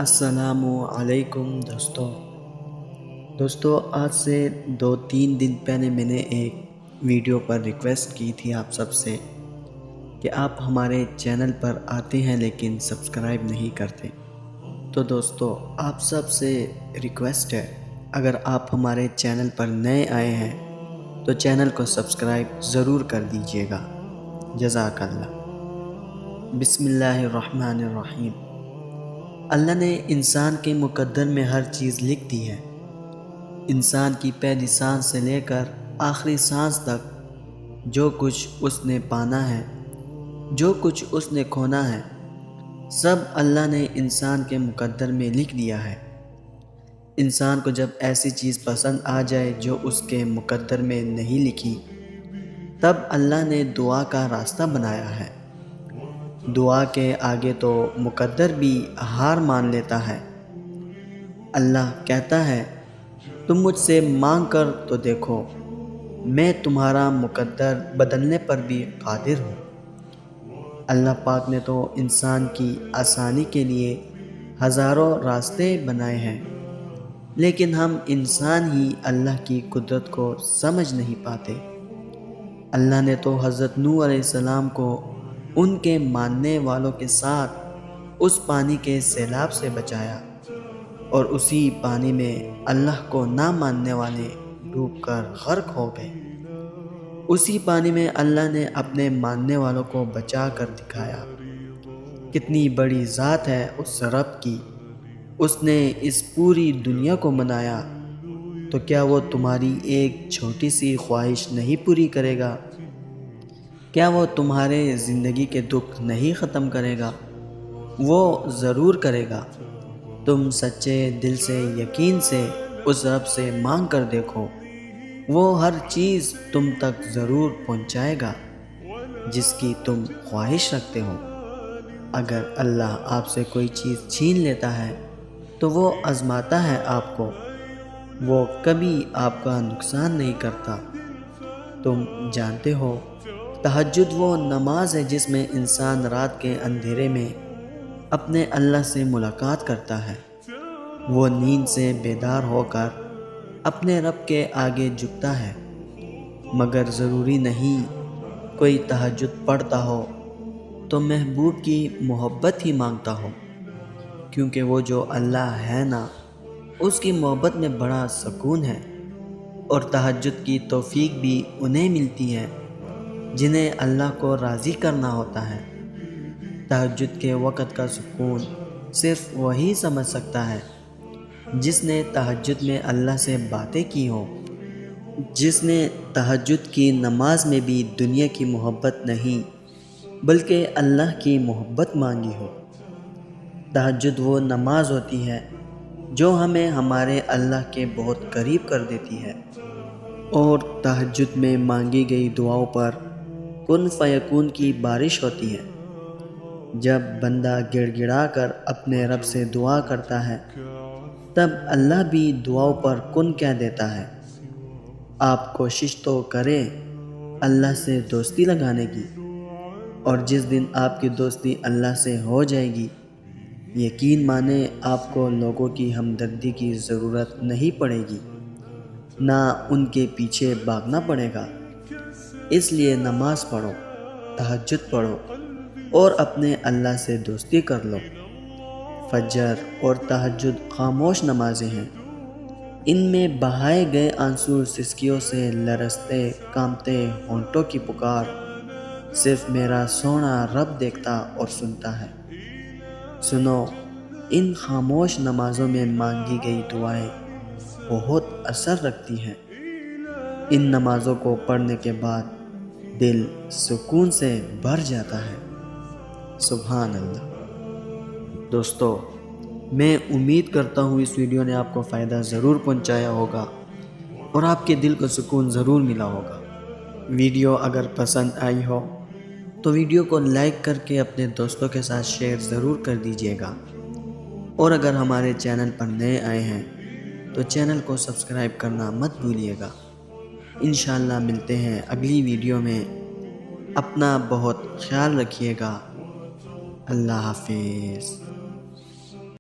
السلام علیکم دوستو آج سے 2-3 دن پہلے میں نے ایک ویڈیو پر ریکویسٹ کی تھی آپ سب سے کہ آپ ہمارے چینل پر آتے ہیں لیکن سبسکرائب نہیں کرتے۔ تو دوستو آپ سب سے ریکویسٹ ہے، اگر آپ ہمارے چینل پر نئے آئے ہیں تو چینل کو سبسکرائب ضرور کر دیجیے گا۔ جزاک اللہ۔ بسم اللہ الرحمن الرحیم۔ اللہ نے انسان کے مقدر میں ہر چیز لکھ دی ہے۔ انسان کی پہلی سانس سے لے کر آخری سانس تک جو کچھ اس نے پانا ہے، جو کچھ اس نے کھونا ہے، سب اللہ نے انسان کے مقدر میں لکھ دیا ہے۔ انسان کو جب ایسی چیز پسند آ جائے جو اس کے مقدر میں نہیں لکھی، تب اللہ نے دعا کا راستہ بنایا ہے۔ دعا کے آگے تو مقدر بھی ہار مان لیتا ہے۔ اللہ کہتا ہے، تم مجھ سے مانگ کر تو دیکھو، میں تمہارا مقدر بدلنے پر بھی قادر ہوں۔ اللہ پاک نے تو انسان کی آسانی کے لیے ہزاروں راستے بنائے ہیں، لیکن ہم انسان ہی اللہ کی قدرت کو سمجھ نہیں پاتے۔ اللہ نے تو حضرت نوح علیہ السلام کو ان کے ماننے والوں کے ساتھ اس پانی کے سیلاب سے بچایا، اور اسی پانی میں اللہ کو نہ ماننے والے ڈوب کر غرق ہو گئے۔ اسی پانی میں اللہ نے اپنے ماننے والوں کو بچا کر دکھایا۔ کتنی بڑی ذات ہے اس رب کی، اس نے اس پوری دنیا کو بنایا، تو کیا وہ تمہاری ایک چھوٹی سی خواہش نہیں پوری کرے گا؟ کیا وہ تمہارے زندگی کے دکھ نہیں ختم کرے گا؟ وہ ضرور کرے گا۔ تم سچے دل سے یقین سے اس رب سے مانگ کر دیکھو، وہ ہر چیز تم تک ضرور پہنچائے گا جس کی تم خواہش رکھتے ہو۔ اگر اللہ آپ سے کوئی چیز چھین لیتا ہے تو وہ آزماتا ہے آپ کو، وہ کبھی آپ کا نقصان نہیں کرتا۔ تم جانتے ہو، تہجد وہ نماز ہے جس میں انسان رات کے اندھیرے میں اپنے اللہ سے ملاقات کرتا ہے۔ وہ نیند سے بیدار ہو کر اپنے رب کے آگے جھکتا ہے، مگر ضروری نہیں کوئی تہجد پڑھتا ہو تو محبوب کی محبت ہی مانگتا ہو، کیونکہ وہ جو اللہ ہے نا، اس کی محبت میں بڑا سکون ہے، اور تہجد کی توفیق بھی انہیں ملتی ہے جنہیں اللہ کو راضی کرنا ہوتا ہے۔ تہجد کے وقت کا سکون صرف وہی سمجھ سکتا ہے جس نے تہجد میں اللہ سے باتیں کی ہوں، جس نے تہجد کی نماز میں بھی دنیا کی محبت نہیں بلکہ اللہ کی محبت مانگی ہو۔ تہجد وہ نماز ہوتی ہے جو ہمیں ہمارے اللہ کے بہت قریب کر دیتی ہے، اور تہجد میں مانگی گئی دعاؤں پر کن فیکون کی بارش ہوتی ہے۔ جب بندہ گڑ گڑا کر اپنے رب سے دعا کرتا ہے، تب اللہ بھی دعاؤں پر کن کہہ دیتا ہے۔ آپ کوشش تو کریں اللہ سے دوستی لگانے کی، اور جس دن آپ کی دوستی اللہ سے ہو جائے گی، یقین مانیں آپ کو لوگوں کی ہمدردی کی ضرورت نہیں پڑے گی، نہ ان کے پیچھے بھاگنا پڑے گا۔ اس لیے نماز پڑھو، تہجد پڑھو، اور اپنے اللہ سے دوستی کر لو۔ فجر اور تہجد خاموش نمازیں ہیں، ان میں بہائے گئے آنسو سسکیوں سے لرزتے کانپتے ہونٹوں کی پکار صرف میرا سونا رب دیکھتا اور سنتا ہے۔ سنو، ان خاموش نمازوں میں مانگی گئی دعائیں بہت اثر رکھتی ہیں۔ ان نمازوں کو پڑھنے کے بعد دل سکون سے بھر جاتا ہے۔ سبحان اللہ۔ دوستو، میں امید کرتا ہوں اس ویڈیو نے آپ کو فائدہ ضرور پہنچایا ہوگا اور آپ کے دل کو سکون ضرور ملا ہوگا۔ ویڈیو اگر پسند آئی ہو تو ویڈیو کو لائک کر کے اپنے دوستوں کے ساتھ شیئر ضرور کر دیجیے گا، اور اگر ہمارے چینل پر نئے آئے ہیں تو چینل کو سبسکرائب کرنا مت بھولیے گا۔ انشاءاللہ ملتے ہیں اگلی ویڈیو میں۔ اپنا بہت خیال رکھیے گا۔ اللہ حافظ۔